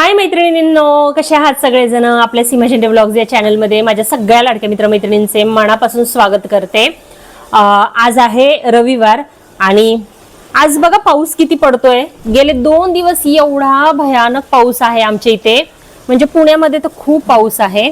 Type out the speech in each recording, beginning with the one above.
हाय मैत्रिणींनो, कसे आहात सगळेजण? आपल्या सीमा शेंडे व्लॉग्स या चॅनलमध्ये माझ्या सगळ्या लाडक्या मित्रमैत्रिणींचे मनापासून स्वागत करते। आज आहे रविवार आणि आज बघा पाऊस किती पडतोय। गेले 2 दिवस एवढा भयानक पाऊस आहे आमच्या इथे, म्हणजे पुण्यामध्ये तर खूप पाऊस आहे,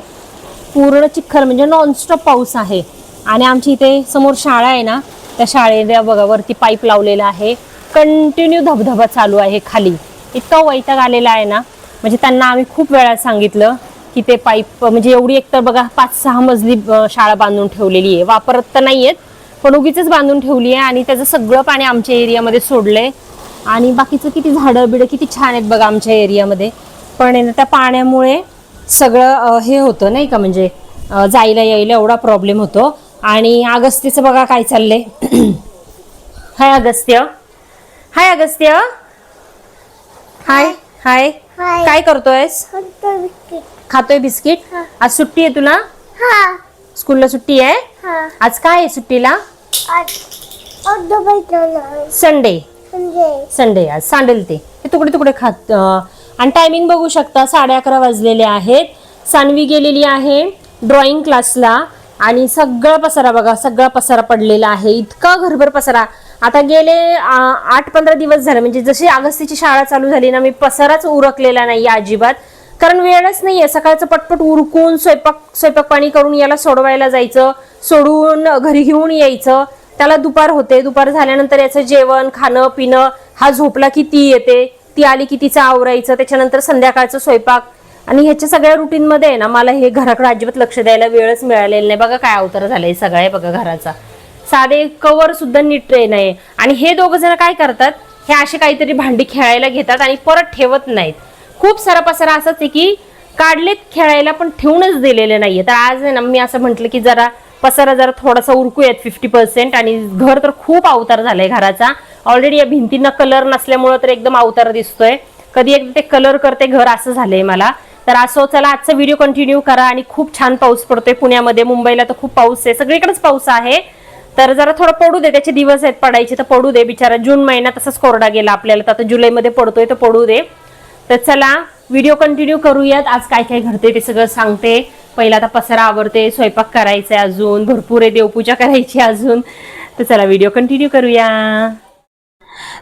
पूर्ण चिखल म्हणजे नॉनस्टॉप पाऊस आहे। आणि आमच्या इथे समोर शाळा आहे ना, त्या शाळेला बघा वरती पाईप लावलेला आहे, कंटिन्यू धबधबा चालू आहे खाली। इतका वैताग आलेला आहे ना, म्हणजे त्यांना आम्ही खूप वेळा सांगितलं की ते पाईप म्हणजे एवढी एकतर बघा 5-6 मजली शाळा बांधून ठेवलेली आहे, वापरत तर नाहीयेत पण उगीचच बांधून ठेवली आहे आणि त्याचं सगळं पाणी आमच्या एरियामध्ये सोडलंय। आणि बाकीचं किती झाडं बिडं किती छान आहेत बघा आमच्या एरियामध्ये, पण त्या पाण्यामुळे सगळं हे होतं नाही का, म्हणजे जायला यायला एवढा प्रॉब्लेम होतो। आणि अगस्त्यचं बघा काय चाललंय। हाय अगस्त्य, हाय अगस्त्य, हाय हाय, काय करतोयस? खातोय बिस्किट। आज सुट्टी आहे तुला? स्कूलला सुट्टी आहे? आज काय आहे सुट्टीला? संडे, संडे आज सांडेल ते तुकडे तुकडे खात। आणि टायमिंग बघू शकता 11:30 वाजलेले आहेत। सानवी गेलेली आहे ड्रॉइंग क्लासला आणि सगळा पसारा बघा, सगळा पसारा पडलेला आहे, इतका घरभर पसारा। आता गेले 8-15 दिवस झाले, म्हणजे जशी अगस्तीची शाळा चालू झाली ना, मी पसाराच उरकलेला नाही अजिबात, कारण वेळच नाहीये। सकाळचं पटपट उरकून स्वयंपाक पाणी करून याला सोडवायला जायचं, सोडून घरी घेऊन यायचं, त्याला दुपार होते, दुपार झाल्यानंतर याचं जेवण खाणं पिणं, हा झोपला की ती येते, ती आली की तिचं आवरायचं, त्याच्यानंतर संध्याकाळचं स्वयंपाक। आणि ह्याच्या सगळ्या रुटीन मध्ये आहे ना, मला हे घराकडे अजिबात लक्ष द्यायला वेळच मिळालेला नाही। बघा काय अवतार झालाय सगळं बघा घराचा, साधे कवर सुद्धा नीट नाही। आणि हे दोघं जण काय करतात, हे असे काहीतरी भांडी खेळायला घेतात आणि परत ठेवत नाहीत। खूप सारा पसारा असाच आहे की काढलेत खेळायला पण ठेवूनच दिलेले नाहीये। तर आज आहे ना मी असं म्हटलं की जरा पसारा जरा थोडासा उरकूयात 50%। आणि घर तर खूप अवतार झालाय घराचा, ऑलरेडी या भिंतींना कलर नसल्यामुळे तर एकदम अवतार दिसतोय, कधी एकदा ते कलर करते घर असं झालंय मला। तर असो, चला आजचा व्हिडिओ कंटिन्यू करा। आणि खूप छान पाऊस पडतोय पुण्यामध्ये, मुंबईला तर खूप पाऊस आहे, सगळीकडेच पाऊस आहे। तर जरा थोडं पडू दे, त्याचे दिवस आहेत पडायचे तर पडू दे, बिचारा जून महिना तसाच कोरडा गेला आपल्याला, तर आता जुलैमध्ये पडतोय तर पडू दे। तर चला व्हिडिओ कंटिन्यू करूयात। आज काय काय घडते ते सगळं सांगते। पहिला आता पसारा आवरते, स्वयंपाक करायचा अजून भरपूर आहे, देवपूजा करायची अजून। तर चला व्हिडिओ कंटिन्यू करूया।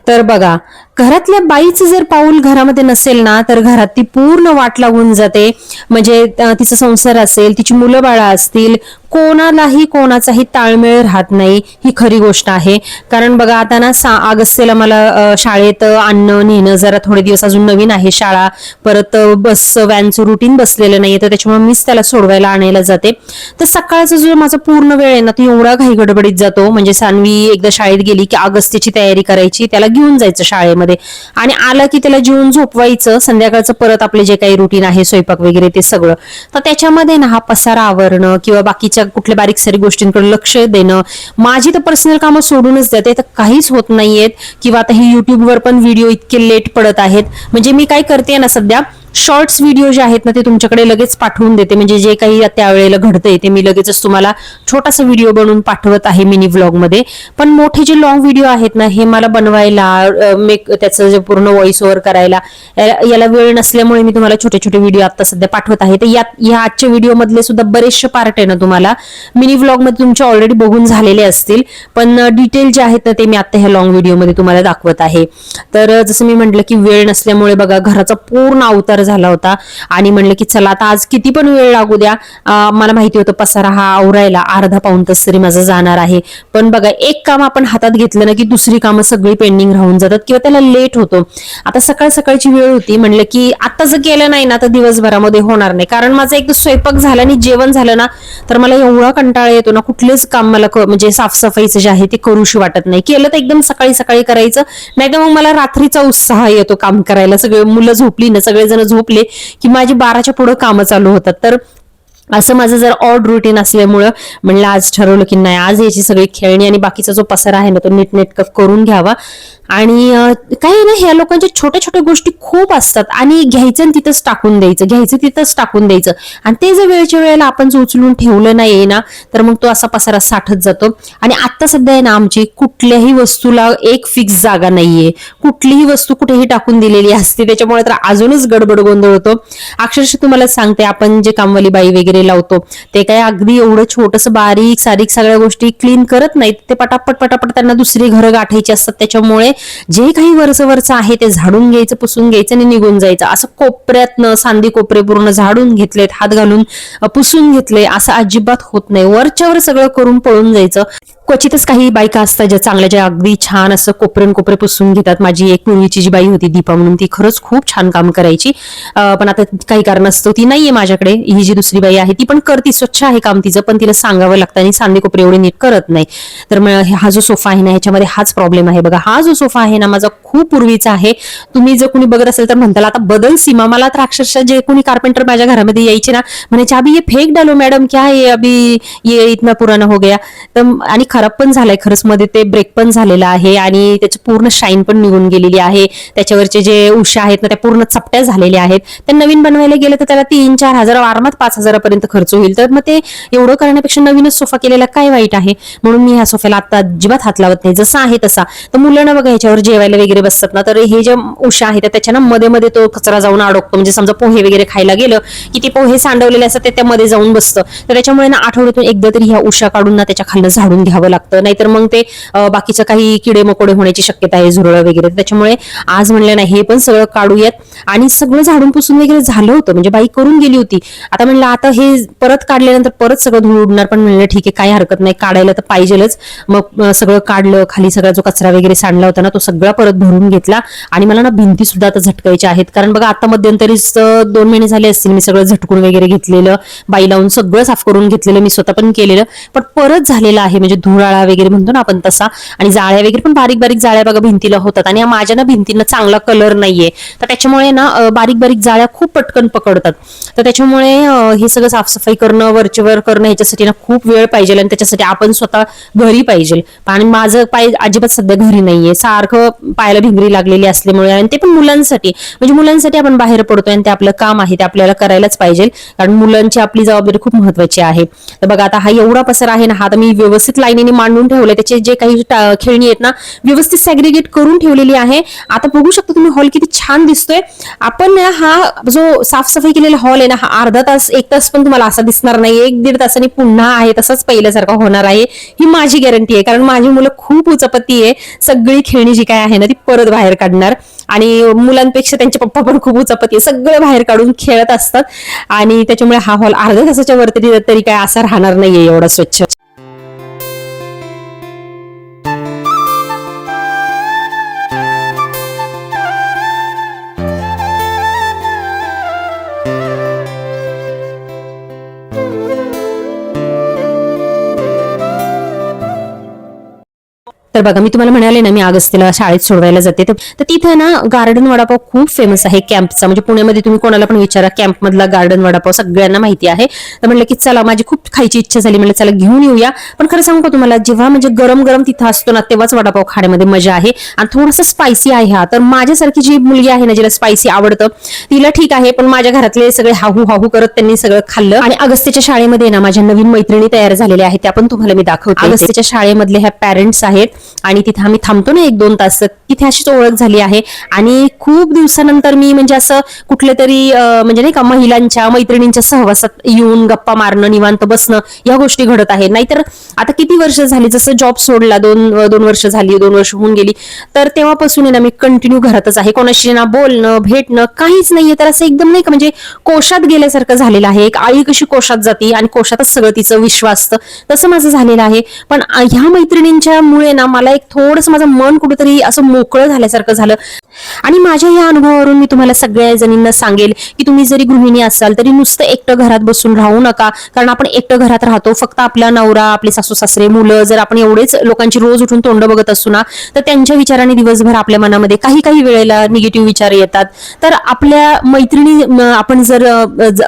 तर बघा, घरातल्या बाईचं जर पाऊल घरामध्ये नसेल ना, तर घरात ती पूर्ण वाट लागून जाते। म्हणजे तिचा संसार असेल, तिची मुलं बाळा असतील, कोणालाही कोणाचाही ताळमेळ राहत नाही, ही खरी गोष्ट आहे। कारण बघा आता ना अगस्त्यला मला शाळेत आणणं नेणं, जरा थोडे दिवस अजून नवीन आहे शाळा, परत बस व्हॅनचं रुटीन बसलेलं नाहीये, तर त्याच्यामुळे मीच त्याला सोडवायला आणायला जाते। तर सकाळचा जो माझा पूर्ण वेळ आहे ना, तो एवढा घाई गडबडीत जातो। म्हणजे सानवी एकदा शाळेत गेली की अगस्त्यची तयारी करायची, त्याला घेऊन जायचं शाळेमध्ये, आणि आला की त्याला जेवून झोपवायचं, संध्याकाळचं परत आपले जे काही रुटीन आहे स्वयंपाक वगैरे ते सगळं। तर त्याच्यामध्ये ना हा पसारा आवरणं किंवा बाकीच्या कुठल्या बारीक सारी गोष्टींकडे लक्ष देणं, माझी तर पर्सनल कामं सोडूनच देते, तर काहीच होत नाहीयेत। किंवा आता हे युट्यूबवर पण व्हिडिओ इतके लेट पडत आहेत, म्हणजे मी काय करते ना सध्या, शॉर्ट्स व्हिडिओ जे आहेत ना ते तुमच्याकडे लगेच पाठवून देते, म्हणजे जे काही त्यावेळेला घडतंय ते मी लगेचच तुम्हाला छोटासा व्हिडिओ बनवून पाठवत आहे मिनी व्लॉग मध्ये। पण मोठे जे लॉंग व्हिडिओ आहेत ना, हे मला बनवायला त्याचं जे पूर्ण व्हॉइस ओव्हर करायला याला वेळ नसल्यामुळे मी तुम्हाला छोटे छोटे व्हिडिओ आता सध्या पाठवत आहे। तर या आजच्या व्हिडिओ मधले सुद्धा बरेचसे पार्ट आहे ना, तुम्हाला मिनी व्लॉग मध्ये तुमचे ऑलरेडी बघून झालेले असतील, पण डिटेल जे आहेत ना ते मी आता ह्या लॉंग व्हिडिओ मध्ये तुम्हाला दाखवत आहे। तर जसं मी म्हटलं की वेळ नसल्यामुळे बघा घराचा पूर्ण अवतार झाला होता, आणि म्हणलं की चला आता आज किती पण वेळ लागू द्या, मला माहिती होतं पसारा हा आवरायला अर्धा-पाऊण तास तरी माझा जाणार आहे। पण बघा एक काम आपण हातात घेतलं ना की दुसरी कामं सगळी पेंडिंग राहून जातात किंवा त्याला लेट होतो। आता सकाळची वेळ होती, म्हणलं की आता जर केलं नाही ना तर दिवसभरामध्ये होणार नाही, कारण माझा एकदा स्वयंपाक झाला आणि जेवण झालं ना तर मला एवढा कंटाळा येतो ना, कुठलेच काम मला म्हणजे साफसफाईचं जे आहे ते करूशी वाटत नाही। केलं तर एकदम सकाळी सकाळी करायचं, नाही तर मग मला रात्रीचा उत्साह येतो काम करायला। सगळे मुलं झोपली ना, सगळेजण झोपले की माझी 12च्या पुढे कामं चालू होतात। तर असं माझं जर ऑड रुटीन असल्यामुळं म्हणलं आज ठरवलं की नाही, आज याची सगळी खेळणी आणि बाकीचा जो पसारा आहे ना तो नीटनेटकं करून घ्यावा. आणि काय आहे ना, ह्या लोकांच्या छोट्या छोट्या गोष्टी खूप असतात आणि घ्यायचं आणि तिथंच टाकून द्यायचं, घ्यायचं तिथंच टाकून द्यायचं. आणि ते जर वेळच्या वेळेला आपण जर उचलून ठेवलं नाही ना, तर मग तो असा पसारा साठत जातो. आणि आता सध्या आहे ना, आमची कुठल्याही वस्तूला एक फिक्स जागा नाहीये, कुठलीही वस्तू कुठेही टाकून दिलेली असते, त्याच्यामुळे तर अजूनच गडबड गोंधळ होतो. अक्षरशः तुम्हाला सांगते, आपण जे कामवाली बाई वगैरे लावतो ते काय अगदी एवढं छोटस बारीक सारीक सगळ्या गोष्टी क्लीन करत नाहीत, ते पटापट पटापट त्यांना दुसरी घरं गाठायची असतात. त्याच्यामुळे जे काही वरचं आहे ते झाडून घ्यायचं, पुसून घ्यायचं आणि निघून जायचं. असं कोपऱ्यातनं सांदी कोपरे पूर्ण झाडून घेतलेत, हात घालून पुसून घेतले, असं अजिबात होत नाही. वरच्यावर सगळं करून पळून जायचं. क्वचितच काही बायका असतात ज्या चांगल्या, ज्या अगदी छान असं कोपरे पुसून घेतात. माझी एक पूर्वीची जी बाई होती दीपा म्हणून, ती खरंच खूप छान काम करायची, पण आता काही कारणास्तव ती नाहीये माझ्याकडे. ही जी दुसरी बाई आहे ती पण करते, स्वच्छ आहे काम तिचं, पण तिला सांगावं लागतं आणि सांदे कोपरे एवढे नीट करत नाही. तर हा जो सोफा आहे ना, ह्याच्यामध्ये हाच प्रॉब्लेम आहे बघा. हा जो सोफा आहे ना, माझा खूप पूर्वीचा आहे. तुम्ही जर कुणी बघत असेल तर म्हणताल आता बदल सीमा. मला तर अक्षरशः जे कोणी कार्पेंटर माझ्या घरामध्ये यायचे ना, म्हणायचे अभी ये फेक डालो मॅडम, क्या है अभी ये इतना पुराना हो गया. तर आणि खराब पण झालाय खरंच, मध्ये ते ब्रेक पण झालेला आहे आणि त्याची पूर्ण शाईन पण निघून गेलेली आहे. त्याच्यावरचे जे उशा आहेत ना, त्या पूर्ण चपट्या झालेल्या आहेत. ते नवीन बनवायला गेलं तर त्याला 3-4 हजार, आरामात 5,000 पर्यंत खर्च होईल. तर मग ते एवढं करण्यापेक्षा नवीनच सोफा केलेला काय वाईट आहे. म्हणून मी ह्या सोफ्याला आता अजिबात हात लावत नाही, जसा आहे तसा. तर मुलांना बघा ह्याच्यावर जेवायला वगैरे बसतात ना, तर हे जे उशा आहेत त्याच्या ना मध्ये मध्ये तो कचरा जाऊन अडकतो. म्हणजे समजा पोहे वगैरे खायला गेलं की ते पोहे सांडवलेले असतात, ते त्यामध्ये जाऊन बसतं. तर त्याच्यामुळे ना आठवड्यातून एकदा तरी ह्या उशा काढून ना त्याच्या खालनं झाडून घ्यावं लागतं, नाहीतर मग ते बाकीचं काही किडे मकोडे होण्याची शक्यता आहे, झुरळ वगैरे. त्याच्यामुळे आज म्हणलं नाही, हे पण सगळं काढूयात. आणि सगळं झाडून पुसून वगैरे झालं होतं, म्हणजे बाई करून गेली होती. आता म्हणलं आता हे परत काढल्यानंतर परत सगळं धूळ उडणार, पण म्हणलं ठीक आहे, काही हरकत नाही, काढायला तर पाहिजेलच. मग सगळं काढलं, खाली सगळा जो कचरा वगैरे सांडला होता ना तो सगळा परत भरून घेतला. आणि मला ना भिंती सुद्धा आता झटकायच्या आहेत, कारण बघा आता मध्यंतरीच 2 महिने झाले असतील मी सगळं झटकून वगैरे घेतलेलं, बाई लावून सगळं साफ करून घेतलेलं, मी स्वतः पण केलेलं. पण परत झालेलं आहे, म्हणजे धुळाळा वगैरे म्हणतो ना आपण तसा. आणि जाळ्या वगैरे पण बारीक बारीक जाळ्या बघा भिंतीला होतात. आणि माझ्या ना भिंतीला चांगला कलर नाहीये, तर त्याच्यामुळे ना बारीक बारीक जाळ्या खूप पटकन पकडतात. तर त्याच्यामुळे हे सगळं साफसफाई करणं, वरचेवर करणं, ह्याच्यासाठी ना खूप वेळ पाहिजे आणि त्याच्यासाठी आपण स्वतः घरी पाहिजे. आणि माझं पाय अजिबात सध्या घरी नाहीये, सारखं पायाला भिंगरी लागलेली असल्यामुळे. आणि ते पण मुलांसाठी, म्हणजे मुलांसाठी आपण बाहेर पडतोय आणि ते आपलं काम आहे, ते आपल्याला करायलाच पाहिजे, कारण मुलांची आपली जबाबदारी खूप महत्वाची आहे. तर बघा आता हा एवढा पसारा आहे ना, हा आता मी व्यवस्थित लाईनीने मांडून ठेवलाय. त्याचे जे काही खेळणी आहेत ना व्यवस्थित सॅग्रिगेट करून ठेवलेली आहे. आता बघू शकता तुम्ही हॉल किती छान दिसतोय. आपण हा जो साफसफाई केलेला हॉल आहे ना, हा अर्धा तास 1 तास पण तुम्हाला असा दिसणार नाही, 1-1.5 तासांनी पुन्हा आहे तसंच पहिल्यासारखा होणार आहे, ही माझी गॅरंटी आहे. कारण माझी मुलं खूप उचापती आहे, सगळी खेळणी जी काय आहे ना ती परत बाहेर काढणार. आणि मुलांपेक्षा त्यांचे पप्पा पण खूप उचापती आहे, सगळं बाहेर काढून खेळत असतात. आणि त्याच्यामुळे हा हॉल अर्ध्या तासाच्या वरती तरी काय असा राहणार नाहीये एवढा स्वच्छ. तर बघा मी तुम्हाला म्हणाले ना, मी अगस्तीला शाळेत सोडवायला जाते, तर तिथे ना गार्डन वडापाव खूप फेमस आहे कॅम्पचा. म्हणजे पुण्यामध्ये तुम्ही कोणाला पण विचारा, कॅम्प मधला गार्डन वडापाव सगळ्यांना माहिती आहे. तर म्हणलं की चला, माझी खूप खायची इच्छा झाली, म्हणलं चला घेऊन येऊया. पण खरं सांगू का तुम्हाला, जेव्हा म्हणजे गरम गरम तिथं असतो ना, तेव्हाच वडापाव खाण्यामध्ये मजा आहे. आणि थोडासा स्पायसी आहे हा. तर माझ्यासारखी जी मुलगी आहे ना, जिला स्पायसी आवडतं, तिला ठीक आहे, पण माझ्या घरातले सगळे हाहू हाहू करत त्यांनी सगळं खाल्लं. आणि अगस्तीच्या शाळेमध्ये ना माझ्या नवीन मैत्रिणी तयार झालेल्या आहेत, त्या पण तुम्हाला मी दाखवते. अगस्तीच्या शाळेमधले ह्या पॅरेंट्स आहेत आणि तिथे आम्ही थांबतो ना 1-2 तास, तिथे अशीच ओळख झाली आहे. आणि खूप दिवसानंतर मी म्हणजे असं कुठल्या तरी म्हणजे नाही का महिलांच्या मैत्रिणींच्या सहवासात येऊन गप्पा मारणं, निवांत बसणं, या गोष्टी घडत आहेत. नाहीतर आता किती वर्ष झाली, जसं जॉब सोडला 2 वर्ष झाली, 2 वर्ष होऊन गेली, तर तेव्हापासून ना मी कंटिन्यू घरातच आहे, कोणाशी ना बोलणं भेटणं काहीच नाहीये. तर असं एकदम नाही का म्हणजे कोशात गेल्यासारखं झालेलं आहे. एक आळी कशी कोशात जाते आणि कोशातच सगळं तिचं विश्व असतं, तसं माझं झालेलं आहे. पण ह्या मैत्रिणींच्या मुळे ना मला एक थोडंसं माझं मन कुठेतरी असं मोकळं झाल्यासारखं झालं. आणि माझ्या या अनुभवावरून मी तुम्हाला सगळ्या जणींना सांगेल की तुम्ही जरी गृहिणी असाल तरी नुसतं एकटं घरात बसून राहू नका. कारण आपण एकटं घरात राहतो, फक्त आपला नवरा, आपले सासू सासरे, मुलं, जर आपण एवढेच लोकांची रोज उठून तोंड बघत असू ना, तर त्यांच्या विचाराने दिवसभर आपल्या मनामध्ये काही काही वेळेला निगेटिव्ह विचार येतात. तर आपल्या मैत्रिणी आपण जर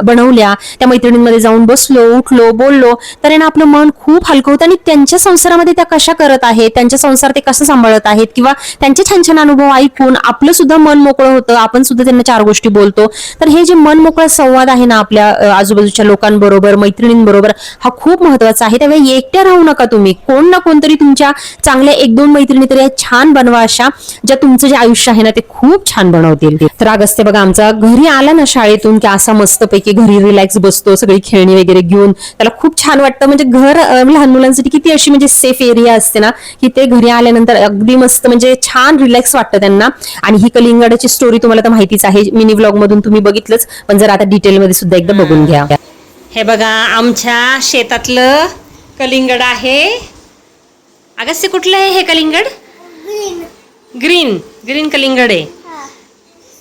बनवल्या, त्या मैत्रिणींमध्ये जाऊन बसलो, उठलो, बोललो, तर आहे ना आपलं मन खूप हलकं होतं. आणि त्यांच्या संसारामध्ये त्या कशा करत आहेत, त्यांच्या संसार ते कसं सांभाळत आहेत, किंवा त्यांचे छान छान अनुभव ऐकून आपलं सुद्धा मन मोकळं होतं. आपण सुद्धा त्यांना 4 गोष्टी बोलतो. तर हे जे मन मोकळा संवाद आहे ना आपल्या आजूबाजूच्या लोकांबरोबर, मैत्रिणींबरोबर, हा खूप महत्वाचा आहे. त्यावेळी एकट्या राहू नका तुम्ही. कोण ना कोणतरी तुमच्या चांगल्या 1-2 मैत्रिणी तरी छान बनवा, अशा ज्या तुमचं जे आयुष्य आहे ना ते खूप छान बनवतील. तर अगस्त्य बघा आमचा घरी आला ना शाळेतून की असा मस्तपैकी घरी रिलॅक्स बसतो, सगळी खेळणी वगैरे घेऊन. त्याला खूप छान वाटतं. म्हणजे घर लहान मुलांसाठी किती अशी म्हणजे सेफ एरिया असते ना, की ते घरी आल्यानंतर अगदी मस्त म्हणजे छान रिलॅक्स वाटतं त्यांना. आणि ही कलिंगडाची स्टोरी तुम्हाला तर माहितीच आहे, मिनी व्लॉग मधून तुम्ही बघितलंच, पण जर आता डिटेलमध्ये सुद्धा एकदा बघून घ्या. हे बघा आमच्या शेतातलं कलिंगड आहे. अगस्त्य कुठलं आहे हे कलिंगड? ग्रीन ग्रीन कलिंगड आहे.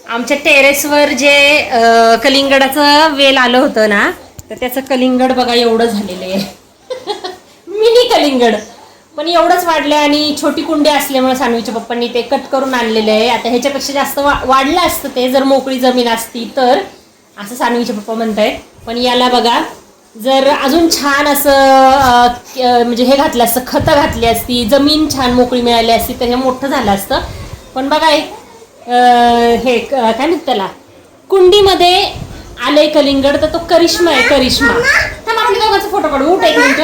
आमच्या टेरेसवर जे कलिंगडाचं वेल आलं होतं ना, तर त्याचं कलिंगड बघा एवढं झालेलं आहे. मिनी कलिंगड, पण एवढंच वाढलंय. आणि छोटी कुंडी असल्यामुळे सानवीच्या पप्पांनी ते कट करून आणलेलं आहे. आता ह्याच्यापेक्षा जास्त वाढलं असतं ते जर मोकळी जमीन असती तर, असं सानवीचे पप्पा म्हणतायत. पण याला बघा जर अजून छान असं म्हणजे हे घातलं असतं, खतं घातली असती, जमीन छान मोकळी मिळाली असती तर हे मोठं झालं असतं. पण बघा हे काय म्हणतात त्याला, कुंडीमध्ये आलंय कलिंगड, तर तो करिश्मा आहे, करिश्मा. थांब आपल्या दोघांचा फोटो काढू, उठ एक मिनिट.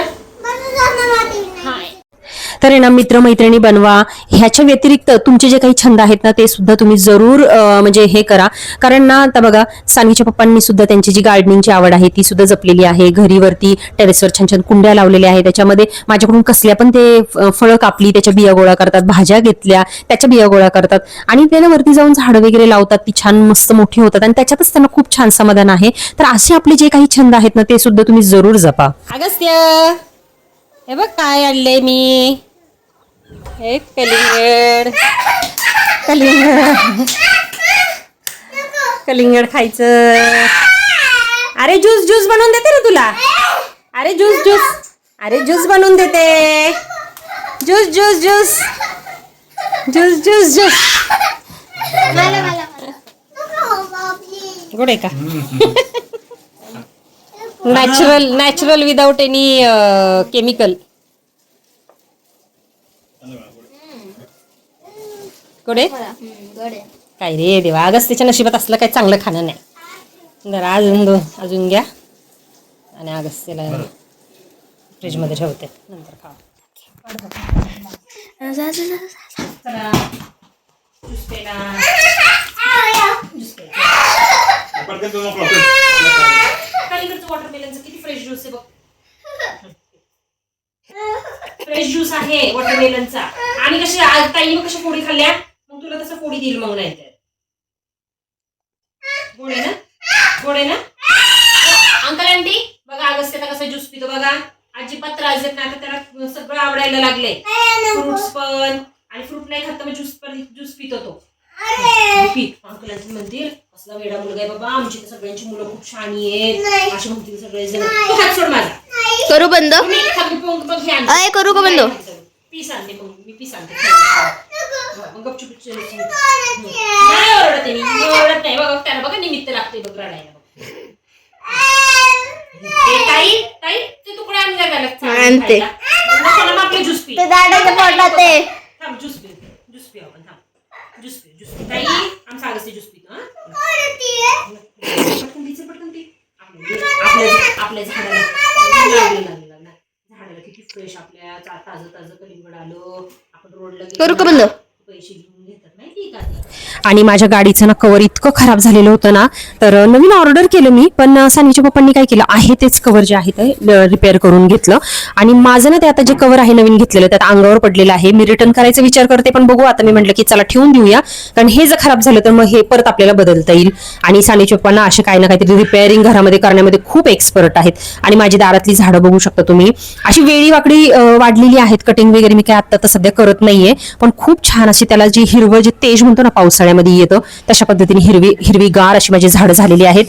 तर आहे ना मित्रमैत्रिणी बनवा. ह्याच्या व्यतिरिक्त तुमचे जे काही छंद आहेत ना ते सुद्धा तुम्ही जरूर म्हणजे हे करा. कारण ना आता बघा सानवीच्या पप्पांनी सुद्धा त्यांची जी गार्डनिंगची आवड आहे ती सुद्धा जपलेली आहे. घरीवरती टेरेसवर छान छान कुंड्या लावलेल्या आहेत. त्याच्यामध्ये माझ्याकडून कसल्या पण ते फळं कापली, त्याच्या बिया गोळा करतात, भाज्या घेतल्या, त्याच्या बिया गोळा करतात, आणि त्याला वरती जाऊन झाडं वगैरे लावतात. ती छान मस्त मोठी होतात आणि त्याच्यातच त्यांना खूप छान समाधान आहे. तर असे आपले जे काही छंद आहेत ना ते सुद्धा तुम्ही जरूर जपा. अगस्त्य हे बघ काय आणले मी, हे कलिंगड. कलिंगड कलिंगड खायचं. अरे ज्यूस ज्यूस बनवून देते ना तुला. अरे ज्यूस ज्यूस, अरे ज्यूस बनवून देते. Juice juice juice juice juice juice. गोड आहे का? Natural natural without any chemical. गोडे काय रे देवा, अगस्त्याच्या नशिबात असलं काही चांगलं खाणं नाही. जरा अजून घ्या आणि अगस्त्याला फ्रीजमध्ये ठेवते, नंतर खा. वॉटरमेलनचं किती फ्रेश ज्यूस आहे बघ. फ्रेश ज्यूस आहे वॉटरमेलनचा. आणि कशी ताईने कशा फोडी खाल्ल्या, मग तुला तसं फोडी देईल मग. नाही तर गोड आहे ना, गोड आहे ना. अंकल आंटी बघा अगस्त्याला कसं ज्यूस पितो बघा. अजिबात त्रास देत नाही. आता त्याला सगळं आवडायला लागलंय, फ्रुट्स पण. आणि फ्रूट नाही खात मग ज्यूस पितो तो. अंकल आंटी म्हणतील असला वेडा मुलगा आहे बाबा, आमची तर सगळ्यांची मुलं खूप छानी आहेत असे म्हणतील सगळे जण. तू हात सोड माझा. करू बंद, करू का बंद? पीस आणते मग मी, पीस आणते मग गपचूप. नाही ओरडत आहे मी, ओरडत नाही बघा. त्याला बघा निमित्त लागते बघ रडायला. ताई ताई ते तुकडे आण आणते आपले ज्यूस पी. थांब ज्यूस पी, ज्यूस पी आपण. थांब ज्यूस पी, ज्यूस पी ताई. आमचा अगस्त्य ज्यूस पितो. पटकन पी, पटकन पी. आपल्या झाडाला झाडाला किती फ्रेश आपल्या ताजं ताजं कलिंगड आलं. आपण रोडला करू का बंद, पैसे घेऊन घेतात माहिती का. आणि माझ्या गाडीचं ना कव्हर इतकं खराब झालेलं होतं ना, तर नवीन ऑर्डर केलं मी, पण सानीच्या पप्पांनी काय केलं आहे तेच कव्हर जे आहे ते रिपेअर करून घेतलं. आणि माझं ना ते आता जे कव्हर आहे नवीन घेतलेलं त्यात अंगावर पडलेलं आहे. मी रिटर्न करायचा विचार करते, पण बघू आता. मी म्हटलं की चला ठेवून देऊया, कारण हे जर खराब झालं तर मग हे परत आपल्याला बदलता येईल. आणि सानीच्या पप्पांना असे काही ना काहीतरी रिपेअरिंग घरामध्ये करण्यामध्ये खूप एक्सपर्ट आहेत. आणि माझी दारातली झाडं बघू शकता तुम्ही, अशी वेळी वाकडी वाढलेली आहेत. कटिंग वगैरे मी काय आता तर सध्या करत नाहीये, पण खूप छान अशी त्याला जी हिरवं जे तेज म्हणतो ना पावसाळ्यामध्ये येतं, तशा पद्धतीने हिरवीगार अशी माझी झाडं झालेली आहेत.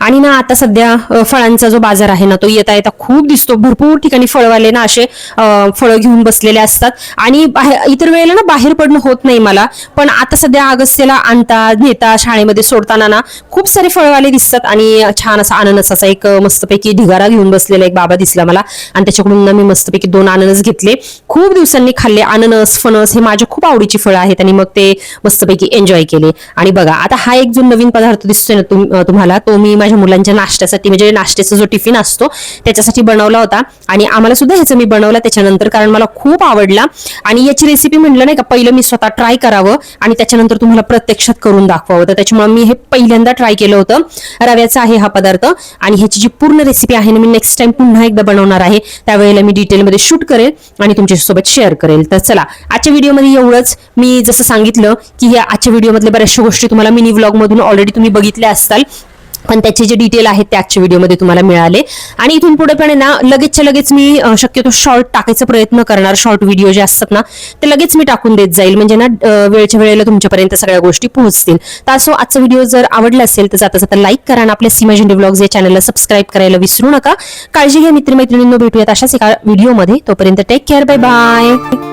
आणि ना आता सध्या फळांचा जो बाजार आहे ना तो येता येता खूप दिसतो. भरपूर ठिकाणी फळवाले ना असे फळं घेऊन बसलेले असतात. आणि इतर वेळेला ना बाहेर पडणं होत नाही मला, पण आता सध्या अगस्त्यला आणता नेता शाळेमध्ये सोडताना ना खूप सारे फळवाले दिसतात. आणि छान असा अननसाचा एक मस्तपैकी ढिगारा घेऊन बसलेला एक बाबा दिसला मला, आणि त्याच्याकडून ना मी मस्तपैकी 2 अननस घेतले. खूप दिवसांनी खाल्ले अननस, फणस, हे माझ्या खूप आवडीची फळं आहेत, आणि मग ते मस्तपैकी एन्जॉय केले. आणि बघा आता हा एक जो नवीन पदार्थ दिसतोय ना तुम्हाला, तो मी माझ्या मुलांच्या नाश्त्यासाठी, म्हणजे नाश्त्याचा जो टिफिन असतो त्याच्यासाठी बनवला होता. आणि आम्हाला सुद्धा ह्याचं मी बनवला त्याच्यानंतर, कारण मला खूप आवडला. आणि याची रेसिपी म्हटलं नाही का, पहिलं मी स्वतः ट्राय करावं आणि त्याच्यानंतर तुम्हाला प्रत्यक्षात करून दाखवावं, तर त्याच्यामुळे मी हे पहिल्यांदा ट्राय केलं होतं. रव्याचा आहे हा पदार्थ, आणि ह्याची जी पूर्ण रेसिपी आहे ना मी नेक्स्ट टाइम पुन्हा एकदा बनवणार आहे. त्यावेळेला मी डिटेलमध्ये शूट करेल आणि तुमच्यासोबत शेअर करेल. तर चला, आजच्या व्हिडिओमध्ये एवढंच. मी जसं सांगितलं की ह्या आजच्या व्हिडिओमधल्या बऱ्याचशा गोष्टी तुम्हाला मिनी व्लॉग मधून ऑलरेडी तुम्ही बघितल्या असताल, पण त्याचे जे डिटेल आहेत ते आजच्या व्हिडिओमध्ये तुम्हाला मिळाले. आणि इथून पुढे पण ना लगेचच्या लगेच मी शक्यतो शॉर्ट टाकायचा प्रयत्न करणार. शॉर्ट व्हिडिओ जे असतात ना ते लगेच मी टाकून देत जाईल, म्हणजे ना वेळच्या वेळेला तुमच्यापर्यंत सगळ्या गोष्टी पोहोचतील. तर असो, आजचा व्हिडिओ जर आवडला असेल तर जाता जाता लाईक करा आणि आपल्या सीमा झेंडे व्लॉग्स या चॅनलला सबस्क्राईब करायला विसरू नका. काळजी घ्या मित्रमैत्रिणींनो, भेटूयात अशाच एका व्हिडिओमध्ये. तोपर्यंत टेक केअर, बाय बाय.